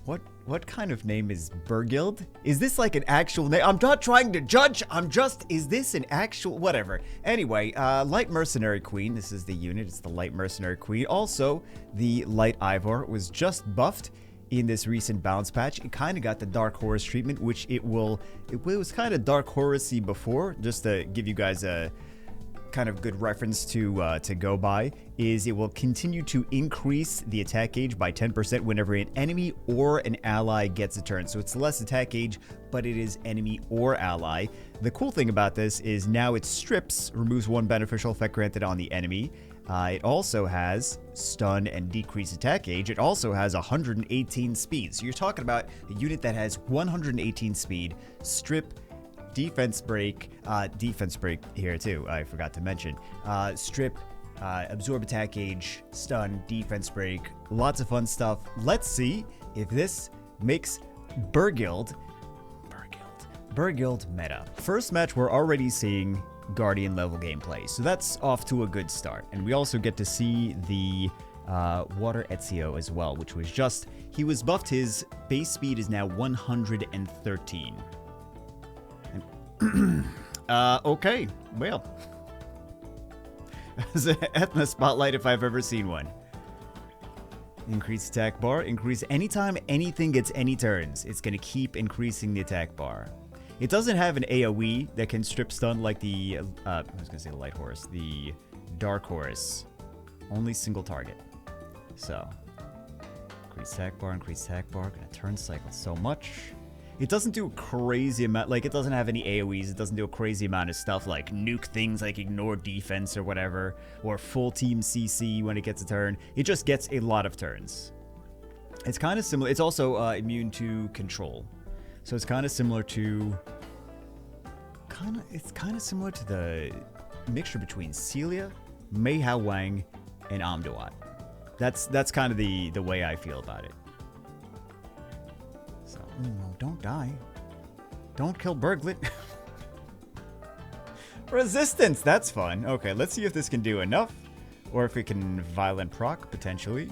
What kind of name is BERGHILD? Is this like an actual name? I'm not trying to judge. Is this an actual, whatever. Anyway, Light Mercenary Queen. This is the unit. It's the Light Mercenary Queen. Also, the Light Ivor was just buffed in this recent bounce patch. It kind of got the Dark Horse treatment, which it was kind of Dark Horus-y before, just to give you guys a kind of good reference to go by, is it will continue to increase the attack gauge by 10% whenever an enemy or an ally gets a turn. So it's less attack gauge, but it is enemy or ally. The cool thing about this is now it strips, removes one beneficial effect granted on the enemy. It also has stun and decreased attack gauge. It also has 118 speed. So you're talking about a unit that has 118 speed, strip, defense break here too, I forgot to mention. Strip, absorb attack gauge, stun, defense break, lots of fun stuff. Let's see if this makes BERGHILD meta. First match, we're already seeing Guardian level gameplay, so that's off to a good start. And we also get to see the Water Ezio as well, which was just, he was buffed, his base speed is now 113. Okay, well, as an Ethna Spotlight if I've ever seen one. Increase attack bar, increase anytime anything gets any turns, it's going to keep increasing the attack bar. It doesn't have an AoE that can strip stun like the, I was going to say the Light Horse, the Dark Horse. Only single target. So, increase attack bar, going to turn cycle so much. It doesn't do a crazy amount, like it doesn't have any AoEs, it doesn't do a crazy amount of stuff like nuke things like ignore defense or whatever, or full team CC when it gets a turn. It just gets a lot of turns. It's kind of similar, it's also immune to control. So it's kind of similar to, it's kind of similar to the mixture between Celia, Mei Hao Wang, and Amduat. That's kind of the way I feel about it. No, don't die. Don't kill Berglet. Resistance, that's fun. Okay, let's see if this can do enough. Or if it can violent proc, potentially.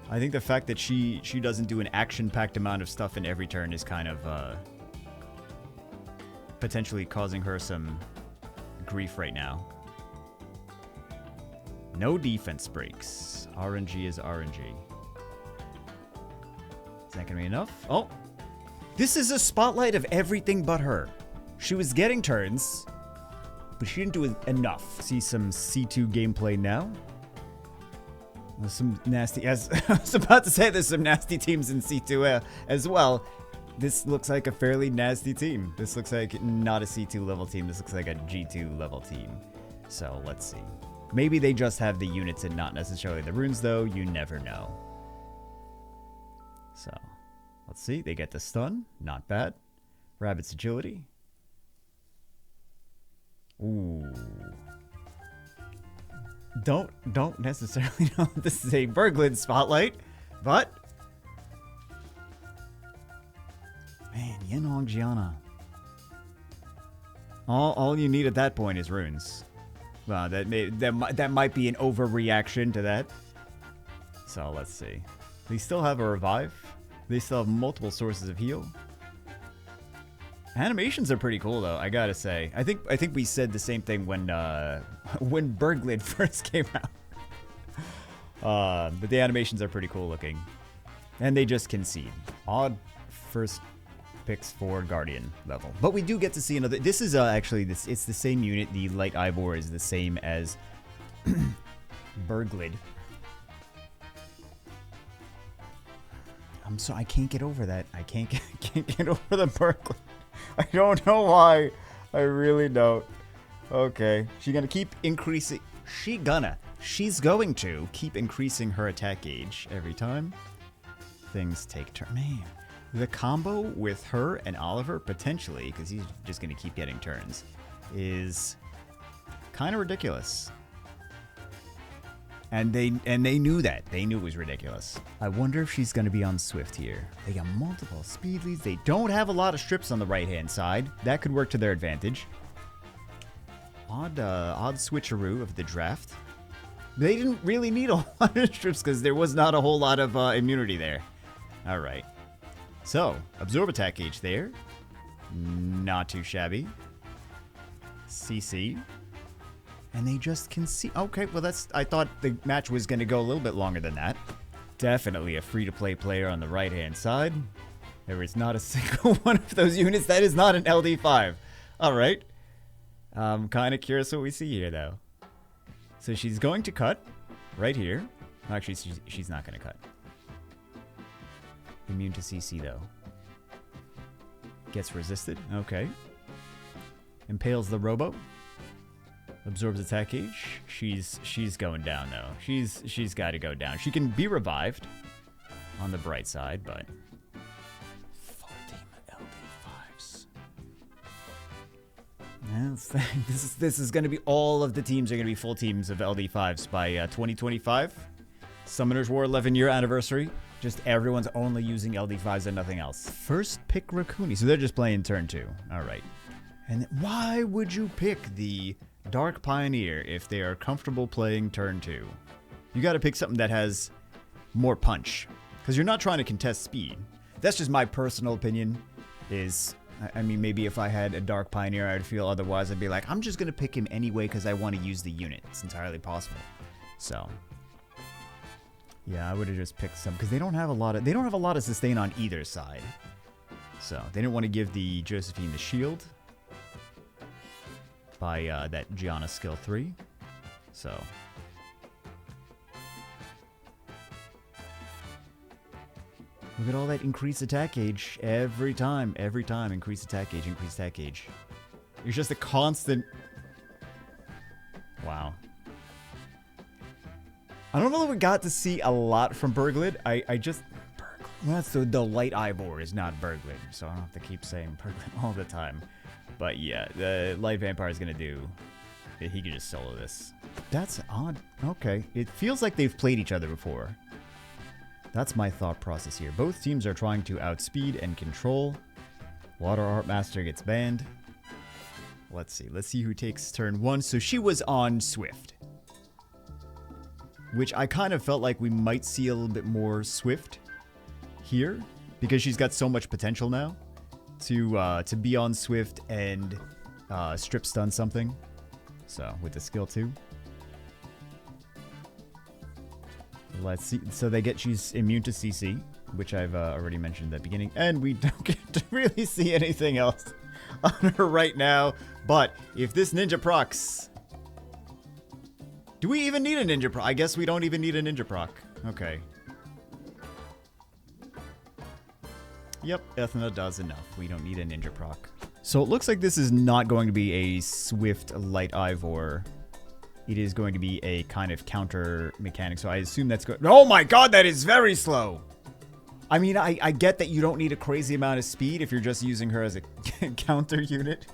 I think the fact that she doesn't do an action-packed amount of stuff in every turn is kind of potentially causing her some grief right now. No defense breaks. RNG is RNG. Is that gonna be enough? Oh! This is a spotlight of everything but her. She was getting turns, but she didn't do enough. See some C2 gameplay now. There's some nasty, as I was about to say, there's some nasty teams in C2 as well. This looks like a fairly nasty team. This looks like not a C2 level team. This looks like a G2 level team. So let's see. Maybe they just have the units and not necessarily the runes though. You never know. So, let's see. They get the stun. Not bad. Rabbit's agility. Ooh. Don't necessarily know if this is a BERGHILD spotlight, but man, Yenong Gianna. All you need at that point is runes. Well, that might be an overreaction to that. So let's see. They still have a revive. They still have multiple sources of heal. Animations are pretty cool, though. I gotta say. I think we said the same thing when BERGHILD first came out. But the animations are pretty cool looking, and they just concede. Odd first picks for Guardian level, but we do get to see another. This is actually this. It's the same unit. The Light Ivor is the same as BERGHILD. I can't get over that. I can't get over the BERGHILD. I don't know why. I really don't. Okay. She's gonna keep increasing. She's going to keep increasing her attack gauge every time things take turn. Man, the combo with her and Oliver, potentially, because he's just gonna keep getting turns, is kind of ridiculous. And they knew that. They knew it was ridiculous. I wonder if she's going to be on Swift here. They got multiple speed leads. They don't have a lot of strips on the right-hand side. That could work to their advantage. Odd switcheroo of the draft. They didn't really need a lot of strips because there was not a whole lot of immunity there. All right. So, absorb attack gauge there. Not too shabby. CC. And they just can see. Okay, well, I thought the match was going to go a little bit longer than that. Definitely a free-to-play player on the right-hand side. There is not a single one of those units that is not an LD5. All right. I'm kind of curious what we see here, though. So she's going to cut right here. Actually, she's not going to cut. Immune to CC, though. Gets resisted. Okay. Impales the Robo. Absorbs attack gauge. She's going down, though. She's got to go down. She can be revived on the bright side, but... Full team LD5s. This is going to be... All of the teams are going to be full teams of LD5s by 2025. Summoners War 11-year anniversary. Just everyone's only using LD5s and nothing else. First pick Rakuni. So they're just playing turn 2. All right. And why would you pick the Dark Pioneer if they are comfortable playing turn 2? You got to pick something that has more punch. Because you're not trying to contest speed. That's just my personal opinion. I mean, maybe if I had a Dark Pioneer, I'd feel otherwise. I'd be like, I'm just going to pick him anyway because I want to use the unit. It's entirely possible. So... yeah, I would have just picked some because they don't have a lot of sustain on either side. So they didn't want to give the Josephine the shield by that Gianna skill 3. So look at all that increased attack gauge every time, increased attack gauge. It's just a constant. Wow. I don't know that we got to see a lot from BERGHILD. Well, that's the Light Ivor is not BERGHILD, so I don't have to keep saying BERGHILD all the time. But yeah, the Light Vampire is going to do... He could just solo this. That's odd. Okay. It feels like they've played each other before. That's my thought process here. Both teams are trying to outspeed and control. Water Art Master gets banned. Let's see. Let's see who takes turn 1. So she was on Swift. Which I kind of felt like we might see a little bit more Swift here. Because she's got so much potential now. To be on Swift and strip stun something. So, with the skill 2. Let's see. So she's immune to CC. Which I've already mentioned at the beginning. And we don't get to really see anything else on her right now. But, if this ninja procs... Do we even need a ninja proc? I guess we don't even need a ninja proc. Okay. Yep, Ethna does enough. We don't need a ninja proc. So it looks like this is not going to be a Swift Light Ivor. It is going to be a kind of counter mechanic. So I assume that's good. Oh my god, that is very slow! I mean, I get that you don't need a crazy amount of speed if you're just using her as a counter unit.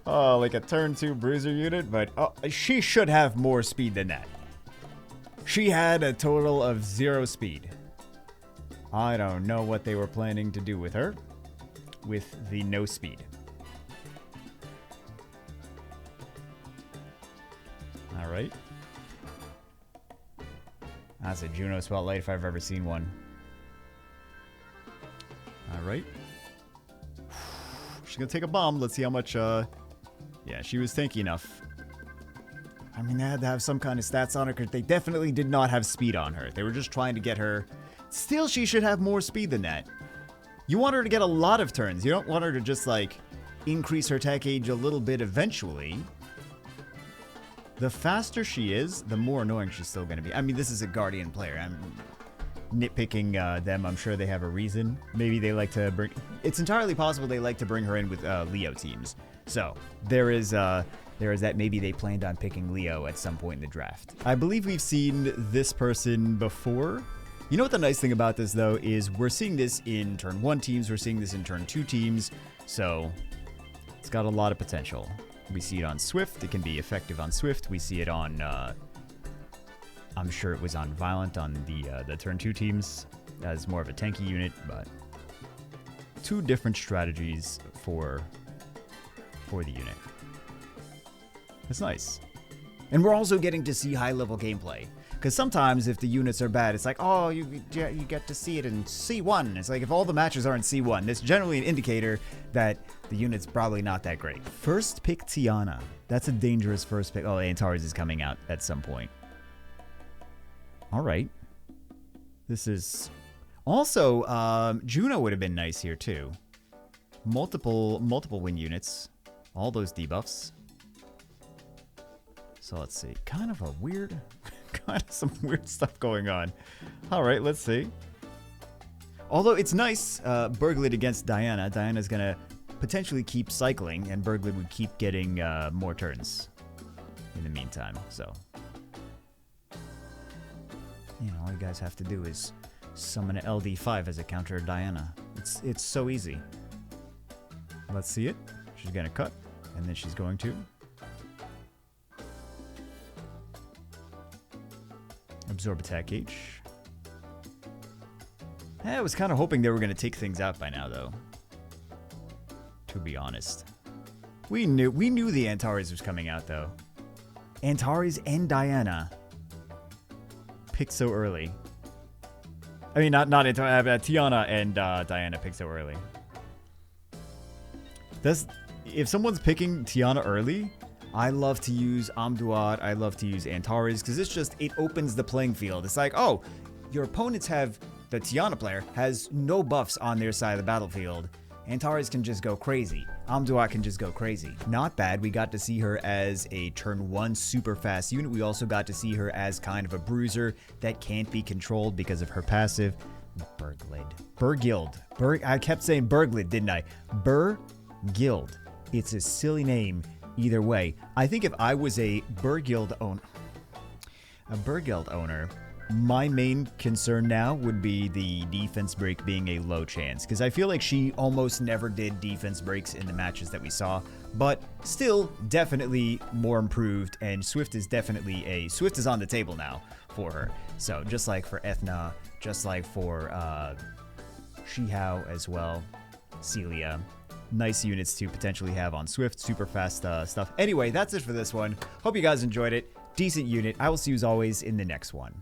Oh, like a turn 2 bruiser unit, but she should have more speed than that. She had a total of 0 speed. I don't know what they were planning to do with her, with the no speed. Alright. That's a Juno Spotlight if I've ever seen one. Alright. She's gonna take a bomb. Let's see how much, yeah, she was tanky enough. I mean, they had to have some kind of stats on her because they definitely did not have speed on her. They were just trying to get her... Still, she should have more speed than that. You want her to get a lot of turns. You don't want her to just, like, increase her attack gauge a little bit eventually. The faster she is, the more annoying she's still going to be. I mean, this is a Guardian player. I'm nitpicking them. I'm sure they have a reason. Maybe they like to bring... It's entirely possible they like to bring her in with Leo teams. So, there is that maybe they planned on picking Leo at some point in the draft. I believe we've seen this person before. You know what the nice thing about this, though, is we're seeing this in turn 1 teams. We're seeing this in turn 2 teams. So, it's got a lot of potential. We see it on Swift. It can be effective on Swift. We see it on... I'm sure it was on Violent on the turn 2 teams as more of a tanky unit, but 2 different strategies for the unit. It's nice. And we're also getting to see high-level gameplay. Because sometimes if the units are bad, it's like, oh, you get to see it in C1. It's like if all the matches are in C1, it's generally an indicator that the unit's probably not that great. First pick Tiana. That's a dangerous first pick. Oh, Antares is coming out at some point. All right. This is... Also, Juno would have been nice here too. Multiple win units. All those debuffs. So let's see. Kind of a weird... kind of some weird stuff going on. All right, let's see. Although it's nice, BERGHILD against Diana. Diana's going to potentially keep cycling, and BERGHILD would keep getting more turns in the meantime. So, you know, all you guys have to do is summon an LD5 as a counter to Diana. It's so easy. Let's see it. She's going to cut, and then she's going to absorb attack H. I was kind of hoping they were going to take things out by now, though. To be honest. We knew the Antares was coming out, though. Antares and Diana. Picked so early. I mean, not Antares, Tiana and Diana picked so early. If someone's picking Tiana early, I love to use Amduat, I love to use Antares, because it opens the playing field. It's like, oh, your opponents have, the Tiana player has no buffs on their side of the battlefield. Antares can just go crazy. Amduat can just go crazy. Not bad. We got to see her as a turn 1 super fast unit. We also got to see her as kind of a bruiser that can't be controlled because of her passive. BERGHILD. I kept saying BERGHILD, didn't I? BERGHILD. It's a silly name either way. I think if I was a BERGHILD owner, my main concern now would be the defense break being a low chance, because I feel like she almost never did defense breaks in the matches that we saw, but still definitely more improved, and Swift is on the table now for her. So just like for Ethna, just like for Shihao as well, Celia. Nice units to potentially have on Swift, super fast stuff. Anyway, that's it for this one. Hope you guys enjoyed it. Decent unit. I will see you as always in the next one.